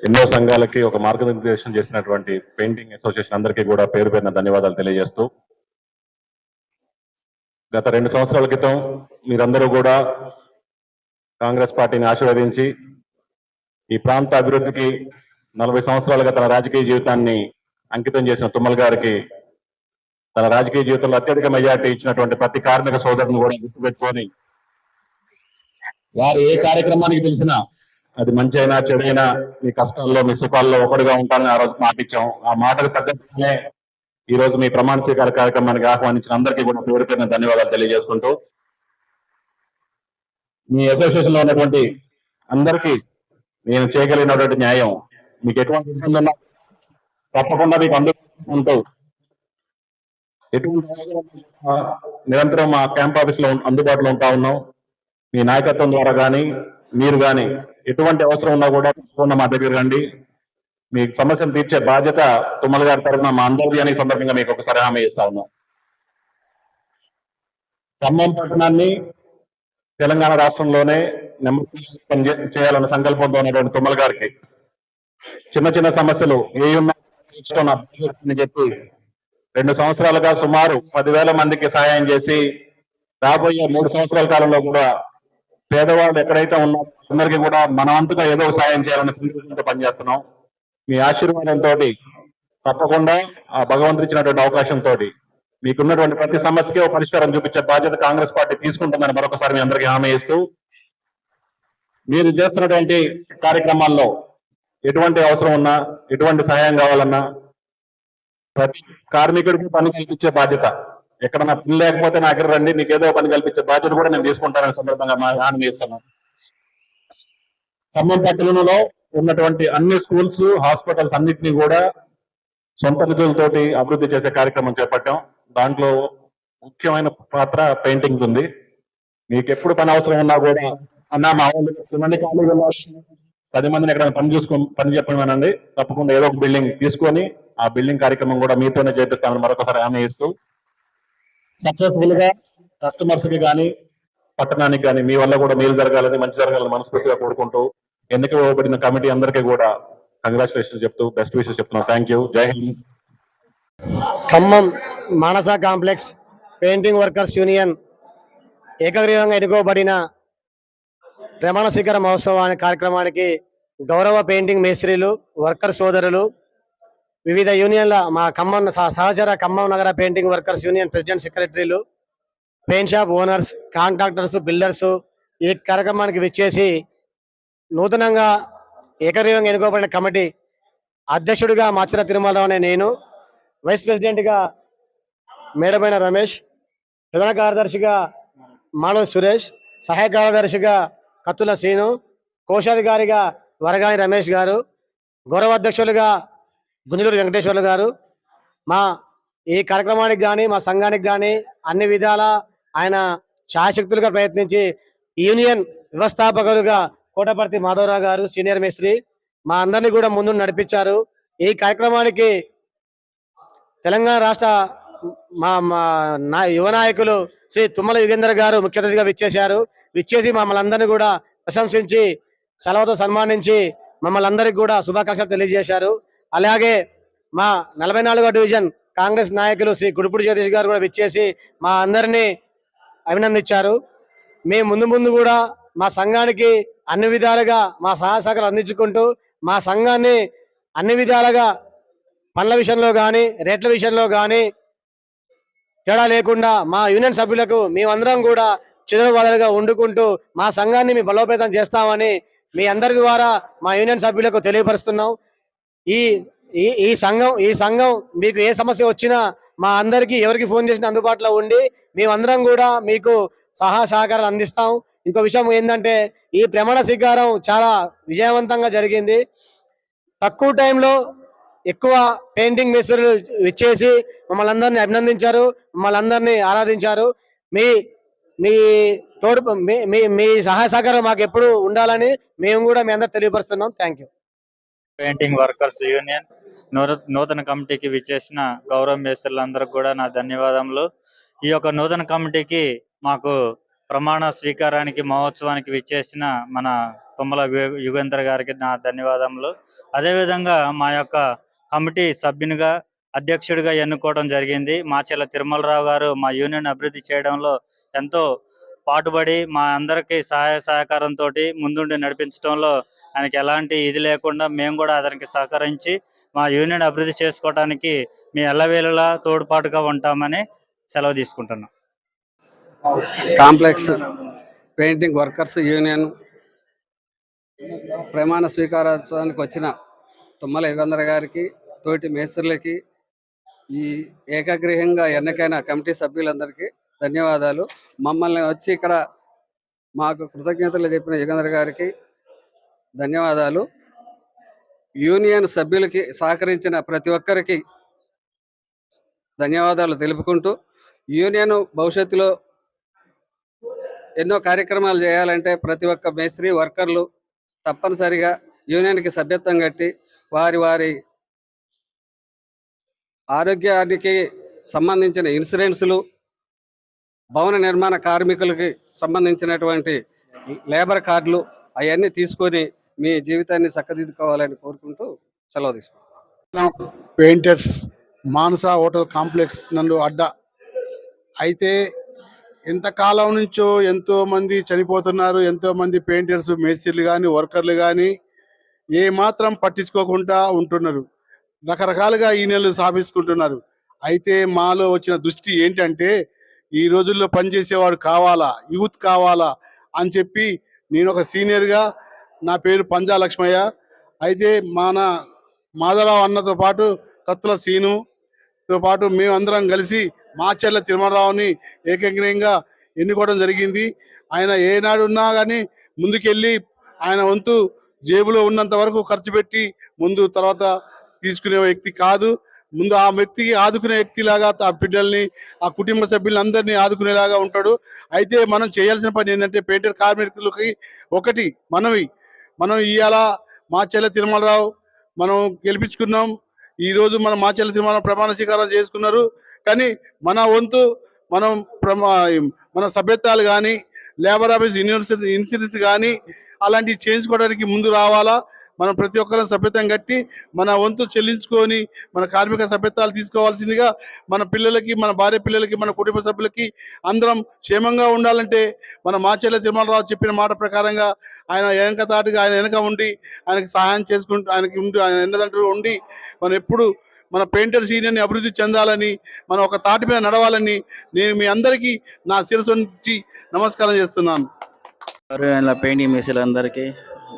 ఎన్నో సంఘాలకి ఒక మార్గనిర్దేశం చేసినటువంటి పెయింటింగ్ అసోసియేషన్ అందరికీ కూడా పేరు పేరున ధన్యవాదాలు తెలియజేస్తూ, గత 2 సంవత్సరాల క్రితం మీరందరూ కూడా కాంగ్రెస్ పార్టీని ఆశీర్వదించి ఈ ప్రాంత అభివృద్ధికి 40 సంవత్సరాలుగా తన రాజకీయ జీవితాన్ని అంకితం చేసిన తుమ్మల గారికి తన రాజకీయ జీవితంలో అత్యధిక మెజార్టీ ఇచ్చినటువంటి ప్రతి కార్మిక సోదరుని కూడా గుర్తుపెట్టుకొని వారు ఏ కార్యక్రమానికి పిలిచినా అది మంచి అయినా చెడైనా మీ కష్టాల్లో మీ సుఖాల్లో ఒకటిగా ఉంటానని ఆ రోజు మాట ఇచ్చాం. ఆ మాటకు తగ్గట్టుగానే ఈ రోజు మీ ప్రమాణ స్వీకార కార్యక్రమానికి ఆహ్వానించిన అందరికీ కూడా పేరు పేరున ధన్యవాదాలు తెలియజేసుకుంటూ, మీ అసోసియేషన్ లో ఉన్నటువంటి అందరికీ నేను చేయగలిగినటువంటి న్యాయం, మీకు ఎటువంటి ఇబ్బంది ఉన్నా తప్పకుండా మీకు అందుకుంటూ ఎటువంటి నిరంతరం మా క్యాంప్ ఆఫీస్ లో అందుబాటులో ఉంటా ఉన్నాం. మీ నాయకత్వం ద్వారా కానీ మీరు కానీ ఎటువంటి అవసరం ఉన్నా కూడా తప్పకుండా మా దగ్గర రండి. మీ సమస్యను తీర్చే బాధ్యత తుమ్మల గారి తరఫున మా అందరిది అనే సందర్భంగా మీకు ఒకసారి హామీ ఇస్తా ఉన్నాం. ఖమ్మం పట్టణాన్ని తెలంగాణ రాష్ట్రంలోనే నెమ్మది చేయాలన్న సంకల్పంతో ఉన్నటువంటి తుమ్మల గారికి చిన్న చిన్న సమస్యలు ఏ ఉన్నాయని చెప్పి 2 సంవత్సరాలుగా సుమారు 10,000 మందికి సహాయం చేసి రాబోయే 3 సంవత్సరాల కాలంలో కూడా పేదవాళ్ళు ఎక్కడైతే ఉన్నారో అందరికీ కూడా మనవంతుగా ఏదో సాయం చేయాలనే సంకల్పంతో పనిచేస్తున్నాం. మీ ఆశీర్వాదంతో తప్పకుండా ఆ భగవంతుడు ఇచ్చినటువంటి అవకాశంతో మీకున్నటువంటి ప్రతి సమస్యకి ఒక పరిష్కారం చూపించే బాధ్యత కాంగ్రెస్ పార్టీ తీసుకుంటుందని మరొకసారి మీ అందరికీ హామీ ఇస్తూ, మీరు చేస్తున్నటువంటి కార్యక్రమాల్లో ఎటువంటి అవసరం ఉన్నా ఎటువంటి సహాయం కావాలన్నా ప్రతి కార్మికుడికి పని కల్పించే బాధ్యత, ఎక్కడన్నా పని లేకపోతే నా దగ్గర రండి, మీకు ఏదో పని కల్పించే బాధ్యత కూడా నేను తీసుకుంటానని సందర్భంగా హామీ ఇస్తున్నాను. ఖమ్మం పట్టణంలో ఉన్నటువంటి అన్ని స్కూల్స్ హాస్పిటల్స్ అన్నింటినీ కూడా సొంత నిధులతోటి అభివృద్ధి చేసే కార్యక్రమం చేపట్టాం. దాంట్లో ముఖ్యమైన పాత్ర పెయింటింగ్స్ ఉంది. మీకు ఎప్పుడు పని అవసరం ఉన్నా కూడా అన్నా మా వాళ్ళు 10 మంది ఖాళీగా 10 మందిని ఎక్కడ పని చెప్పమనండి, తప్పకుండా ఏదో ఒక బిల్డింగ్ తీసుకొని ఆ బిల్డింగ్ కార్యక్రమం కూడా మీతోనే చేపిస్తామని మరొకసారి హామీ ఇస్తూ, సక్సెస్ఫుల్ గా కస్టమర్స్ కి కానీ పట్టణానికి కానీ మీ వల్ల కూడా మేలు జరగాలని మంచి జరగాలని మనస్ఫూర్తిగా కోరుకుంటూ, ఎన్నిక ఇవ్వబడిన కమిటీ అందరికీ కూడా కంగ్రాచులేషన్ చెప్తూ బెస్ట్ విషెస్ చెప్తున్నాం. Thank you. జై హింద్. ఖమ్మం మానస కాంప్లెక్స్ పెయింటింగ్ వర్కర్స్ యూనియన్ ఏకగ్రీవంగా ఎన్నుకోబడిన ప్రమాణ స్వీకార మహోత్సవాన్ని కార్యక్రమానికి గౌరవ పెయింటింగ్ మేస్త్రీలు, వర్కర్ సోదరులు, వివిధ యూనియన్ల మా ఖమ్మం సహచర ఖమ్మం నగర పెయింటింగ్ వర్కర్స్ యూనియన్ ప్రెసిడెంట్, సెక్రటరీలు, paint shop owners, contractors, builders ఈ కార్యక్రమానికి విచ్చేసి నూతనంగా ఏకగ్రీవంగా ఎన్నుకోబడిన కమిటీ అధ్యక్షుడిగా మాచిర తిరుమలరావు అనే నేను, వైస్ ప్రెసిడెంట్గా మేడమైన రమేష్, ప్రధాన కార్యదర్శిగా మానవ సురేష్, సహాయ కార్యదర్శిగా కత్తుల శ్రీను, కోశాధికారిగా వరగాని రమేష్ గారు, గౌరవ అధ్యక్షులుగా గుంజలూరు వెంకటేశ్వర్లు గారు, మా ఈ కార్యక్రమానికి కానీ మా సంఘానికి కానీ అన్ని విధాల ఆయన ఛాయశక్తులుగా ప్రయత్నించి యూనియన్ వ్యవస్థాపకులుగా కోటపర్తి మాధవరావు గారు సీనియర్ మేస్త్రి మా అందరినీ కూడా ముందు నడిపించారు. ఈ కార్యక్రమానికి తెలంగాణ రాష్ట్ర మా యువ నాయకులు శ్రీ తుమ్మల యుగేందర్ గారు ముఖ్య అతిథిగా విచ్చేసి మమ్మల్ని అందరినీ కూడా ప్రశంసించి సెలవుతో సన్మానించి మమ్మల్ని అందరికి కూడా శుభాకాంక్షలు తెలియజేశారు. అలాగే మా 44వ డివిజన్ కాంగ్రెస్ నాయకులు శ్రీ గుడిపూడి జగదీష్ గారు కూడా విచ్చేసి మా అందరినీ అభినందించారు. మేము ముందు కూడా మా సంఘానికి అన్ని విధాలుగా మా సహాయ సహకారం అందించుకుంటూ మా సంఘాన్ని అన్ని విధాలుగా పనుల విషయంలో కానీ రేట్ల విషయంలో కానీ తేడా లేకుండా మా యూనియన్ సభ్యులకు మేమందరం కూడా చిరువాదలుగా వండుకుంటూ మా సంఘాన్ని మేము బలోపేతం చేస్తామని మీ అందరి ద్వారా మా యూనియన్ సభ్యులకు తెలియపరుస్తున్నాం. ఈ సంఘం మీకు ఏ సమస్య వచ్చినా మా అందరికీ ఎవరికి ఫోన్ చేసినా అందుబాటులో ఉండి మేమందరం కూడా మీకు సహాయ సహకారాలు అందిస్తాం. ఇంకో విషయం ఏంటంటే ఈ ప్రమాణ స్వీకారం చాలా విజయవంతంగా జరిగింది. తక్కువ టైంలో ఎక్కువ పెయింటింగ్ మేస్త్రీలు విచ్చేసి మమ్మల్ని అందరినీ అభినందించారు, మమ్మల్ని అందరినీ ఆరాధించారు. మీ మీ తోడు మీ సహాయ సహకారం మాకు ఎప్పుడు ఉండాలని మేము కూడా మీ అందరూ తెలియపరుస్తున్నాం. Thank you. Painting workers union నూతన కమిటీకి విచ్చేసిన గౌరవ మేస్త్రులందరికీ కూడా నా ధన్యవాదములు. ఈ యొక్క నూతన కమిటీకి మాకు ప్రమాణ స్వీకారానికి మహోత్సవానికి విచ్చేసిన మన తుమ్మల యుగేంద్ర గారికి నా ధన్యవాదములు. అదేవిధంగా మా యొక్క కమిటీ సభ్యునిగా అధ్యక్షుడిగా ఎన్నుకోవడం జరిగింది. మాచెల్ల తిరుమలరావు గారు మా యూనియన్ అభివృద్ధి చేయడంలో ఎంతో పాటుపడి మా అందరికీ సహాయ సహకారంతో ముందుండి నడిపించడంలో ఆయనకి ఎలాంటి ఇది లేకుండా మేము కూడా అతనికి సహకరించి మా యూనియన్ అభివృద్ధి చేసుకోవడానికి మీ ఎల్లవేళలా తోడ్పాటుగా ఉంటామని సెలవు తీసుకుంటున్నాం. కాంప్లెక్స్ పెయింటింగ్ వర్కర్స్ యూనియన్ ప్రమాణ స్వీకారోత్సవానికి వచ్చిన తుమ్మల యుగంధర గారికి, తోటి మేస్త్రులకి, ఈ ఏకగ్రీహంగా ఎన్నికైన కమిటీ సభ్యులందరికీ ధన్యవాదాలు. మమ్మల్ని వచ్చి ఇక్కడ మాకు కృతజ్ఞతలు చెప్పిన యుగంధర గారికి ధన్యవాదాలు. యూనియన్ సభ్యులకి సహకరించిన ప్రతి ఒక్కరికి ధన్యవాదాలు తెలుపుకుంటూ, యూనియన్ భవిష్యత్తులో ఎన్నో కార్యక్రమాలు చేయాలంటే ప్రతి ఒక్క మేస్త్రి వర్కర్లు తప్పనిసరిగా యూనియన్కి సభ్యత్వం కట్టి వారి వారి ఆరోగ్యానికి సంబంధించిన ఇన్సూరెన్సులు, భవన నిర్మాణ కార్మికులకి సంబంధించినటువంటి లేబర్ కార్డులు అవన్నీ తీసుకొని మీ జీవితాన్ని చక్కదిద్దుకోవాలని కోరుకుంటూ సెలవు తీసుకుంటాం. పెయింటర్స్ మానస హోటల్ కాంప్లెక్స్ నందు అడ్డా అయితే ఎంతకాలం నుంచో ఎంతో మంది చనిపోతున్నారు. ఎంతో మంది పెయింటర్స్, మేస్త్రీలు కానీ, వర్కర్లు కానీ ఏ మాత్రం పట్టించుకోకుండా ఉంటున్నారు. రకరకాలుగా ఈ నెలలు సాధించుకుంటున్నారు. అయితే మాలో వచ్చిన దృష్టి ఏంటంటే ఈ రోజుల్లో పనిచేసేవాడు కావాలా, యూత్ కావాలా అని చెప్పి నేను ఒక సీనియర్గా, నా పేరు పంజా లక్ష్మయ్య. అయితే మన మాధవరావు అన్నతో పాటు కత్తుల సీనుతో పాటు మేమందరం కలిసి మాచెల్ల తిరుమలరావుని ఏకగ్రీయంగా ఎన్నుకోవడం జరిగింది. ఆయన ఏనాడు ఉన్నా కానీ ముందుకెళ్ళి ఆయన వంతు జేబులో ఉన్నంత వరకు ఖర్చు పెట్టి ముందు తర్వాత తీసుకునే వ్యక్తి కాదు. ముందు ఆ వ్యక్తికి ఆదుకునే వ్యక్తిలాగా ఆ బిడ్డల్ని, ఆ కుటుంబ సభ్యులందరినీ ఆదుకునేలాగా ఉంటాడు. అయితే మనం చేయాల్సిన పని ఏంటంటే పెయింటర్ కార్మికులకి ఒకటి మనం ఇవాళ మాచెల్ల తిరుమలరావు మనం గెలిపించుకున్నాం. ఈరోజు మనం మాచెల్ల తిరుమల ప్రమాణ స్వీకారం చేసుకున్నారు. కానీ మన వంతు మన సభ్యత్వాలు కానీ, లేబర్ ఆఫీస్ ఇన్సూరెన్స్ కానీ అలాంటివి చేయించుకోవడానికి ముందు రావాలా. మనం ప్రతి ఒక్కరం సభ్యత్వం కట్టి మన వంతు చెల్లించుకొని మన కార్మిక సభ్యత్వాలు తీసుకోవాల్సిందిగా, మన పిల్లలకి, మన భార్య పిల్లలకి, మన కుటుంబ సభ్యులకి అందరం క్షేమంగా ఉండాలంటే మన మాచెల్ల తిరుమలరావు చెప్పిన మాట ప్రకారంగా ఆయన ఆయన వెనక ఉండి ఆయనకి సహాయం చేసుకుంటూ ఆయన ఎన్నదంటూ ఉండి మనం ఎప్పుడు మన పెయింటర్స్ యూనియన్ని అభివృద్ధి చెందాలని, మనం ఒక తాటి మీద నడవాలని నేను మీ అందరికీ నా శిరస్సు నుంచి నమస్కారం చేస్తున్నాను. పెయింటింగ్ మేస్త్రీలందరికీ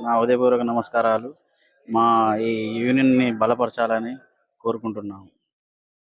నా ఉదయపూర్వక నమస్కారాలు. మా ఈ యూనియన్ని బలపరచాలని కోరుకుంటున్నాము.